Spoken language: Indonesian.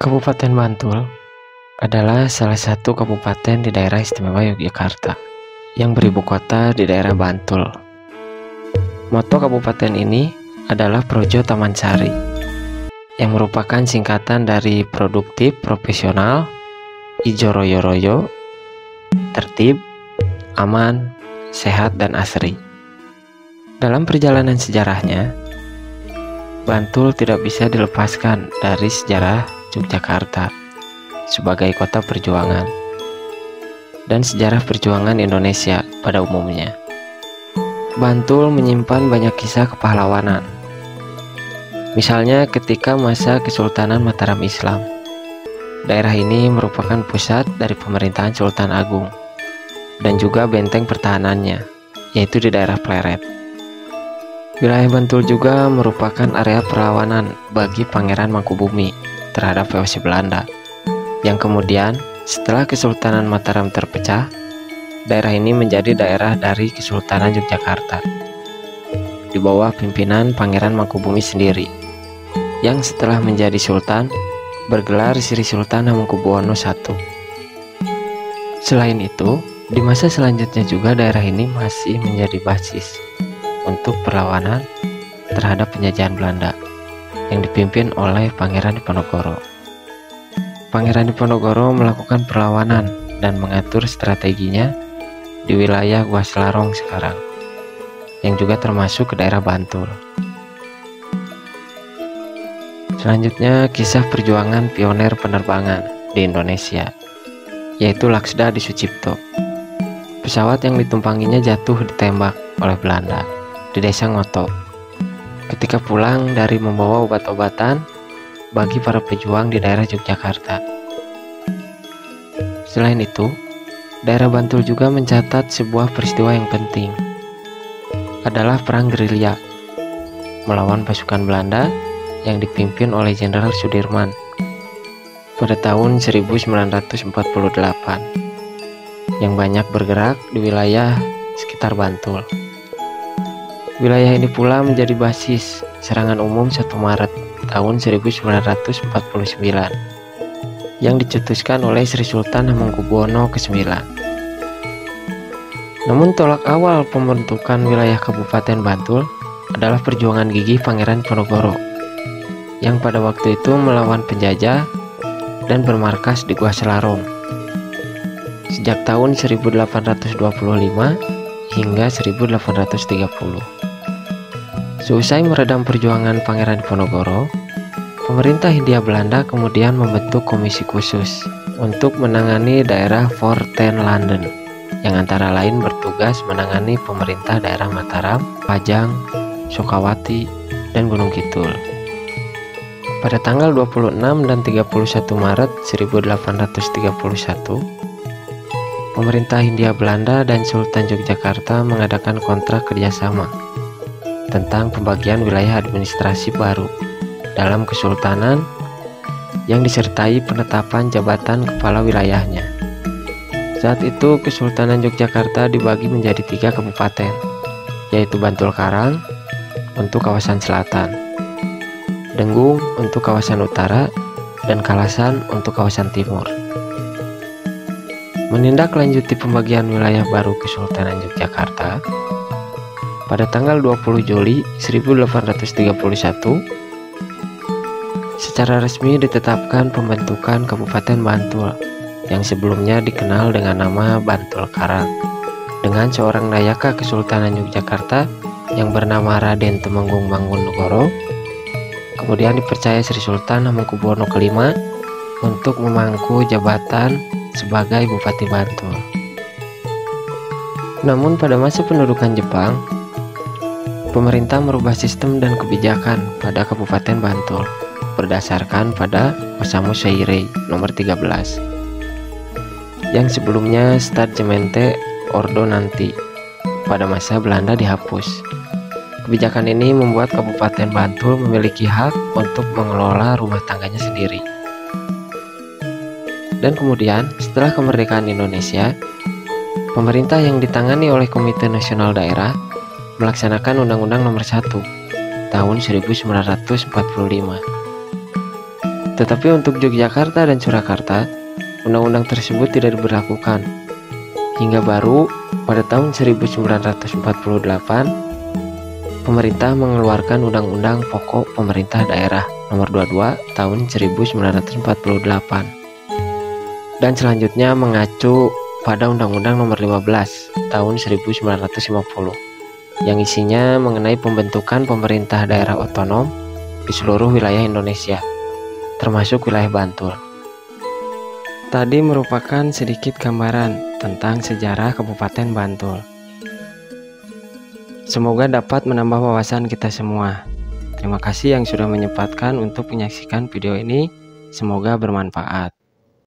Kabupaten Bantul adalah salah satu kabupaten di daerah istimewa Yogyakarta yang beribu kota di daerah Bantul. Moto kabupaten ini adalah Projo Taman Sari, yang merupakan singkatan dari produktif, profesional, ijo royo-royo, tertib, aman, sehat, dan asri. Dalam perjalanan sejarahnya, Bantul tidak bisa dilepaskan dari sejarah Yogyakarta sebagai kota perjuangan dan sejarah perjuangan Indonesia pada umumnya. Bantul menyimpan banyak kisah kepahlawanan. Misalnya ketika masa Kesultanan Mataram Islam, daerah ini merupakan pusat dari pemerintahan Sultan Agung dan juga benteng pertahanannya, yaitu di daerah Pleret. Wilayah Bantul juga merupakan area perlawanan bagi Pangeran Mangkubumi terhadap VOC Belanda, yang kemudian setelah Kesultanan Mataram terpecah, daerah ini menjadi daerah dari Kesultanan Yogyakarta di bawah pimpinan Pangeran Mangkubumi sendiri, yang setelah menjadi sultan bergelar Sri Sultan Hamengkubuwono I. Selain itu, di masa selanjutnya juga daerah ini masih menjadi basis untuk perlawanan terhadap penjajahan Belanda yang dipimpin oleh Pangeran Diponegoro. Pangeran Diponegoro melakukan perlawanan dan mengatur strateginya di wilayah Gua Selarong sekarang, yang juga termasuk ke daerah Bantul. Selanjutnya, kisah perjuangan pioner penerbangan di Indonesia, yaitu Laksda di Sucipto. Pesawat yang ditumpanginya jatuh ditembak oleh Belanda di desa Ngoto ketika pulang dari membawa obat-obatan bagi para pejuang di daerah Yogyakarta. Selain itu, daerah Bantul juga mencatat sebuah peristiwa yang penting, adalah Perang Gerilya melawan pasukan Belanda yang dipimpin oleh Jenderal Sudirman pada tahun 1948, yang banyak bergerak di wilayah sekitar Bantul. Wilayah ini pula menjadi basis serangan umum 1 Maret tahun 1949 yang dicetuskan oleh Sri Sultan Hamengkubuwono IX. Namun tolak awal pembentukan wilayah Kabupaten Bantul adalah perjuangan gigih Pangeran Diponegoro yang pada waktu itu melawan penjajah dan bermarkas di Gua Selarong sejak tahun 1825 hingga 1830. Seusai meredam perjuangan Pangeran Diponegoro, pemerintah Hindia Belanda kemudian membentuk komisi khusus untuk menangani daerah Fort Ten Landen, yang antara lain bertugas menangani pemerintah daerah Mataram, Pajang, Sukawati, dan Gunung Kidul. Pada tanggal 26 dan 31 Maret 1831, pemerintah Hindia Belanda dan Sultan Yogyakarta mengadakan kontrak kerjasama tentang pembagian wilayah administrasi baru dalam kesultanan yang disertai penetapan jabatan kepala wilayahnya. Saat itu Kesultanan Yogyakarta dibagi menjadi 3 kabupaten, yaitu Bantul Karang untuk kawasan selatan, Denggung untuk kawasan utara, dan Kalasan untuk kawasan timur. Menindaklanjuti pembagian wilayah baru Kesultanan Yogyakarta, pada tanggal 20 Juli 1831, secara resmi ditetapkan pembentukan Kabupaten Bantul yang sebelumnya dikenal dengan nama Bantul Karang, dengan seorang Nayaka Kesultanan Yogyakarta yang bernama Raden Temenggung Mangkunegoro, kemudian dipercaya Sri Sultan Hamengkubuwono V untuk memangku jabatan sebagai Bupati Bantul. Namun pada masa pendudukan Jepang, pemerintah merubah sistem dan kebijakan pada Kabupaten Bantul berdasarkan pada Osamu Seirei nomor 13 yang sebelumnya Stadgemente Ordonanti pada masa Belanda dihapus. Kebijakan ini membuat Kabupaten Bantul memiliki hak untuk mengelola rumah tangganya sendiri. Dan kemudian setelah kemerdekaan Indonesia, pemerintah yang ditangani oleh Komite Nasional Daerah melaksanakan Undang-Undang Nomor 1 tahun 1945 Tetapi untuk Yogyakarta dan Surakarta, undang-undang tersebut tidak diberlakukan. Hingga baru pada tahun 1948, pemerintah mengeluarkan Undang-Undang Pokok Pemerintah Daerah Nomor 22 Tahun 1948. Dan selanjutnya mengacu pada Undang-Undang Nomor 15 Tahun 1950 yang isinya mengenai pembentukan pemerintah daerah otonom di seluruh wilayah Indonesia, termasuk wilayah Bantul. Tadi merupakan sedikit gambaran tentang sejarah Kabupaten Bantul. Semoga dapat menambah wawasan kita semua. Terima kasih yang sudah menyempatkan untuk menyaksikan video ini. Semoga bermanfaat.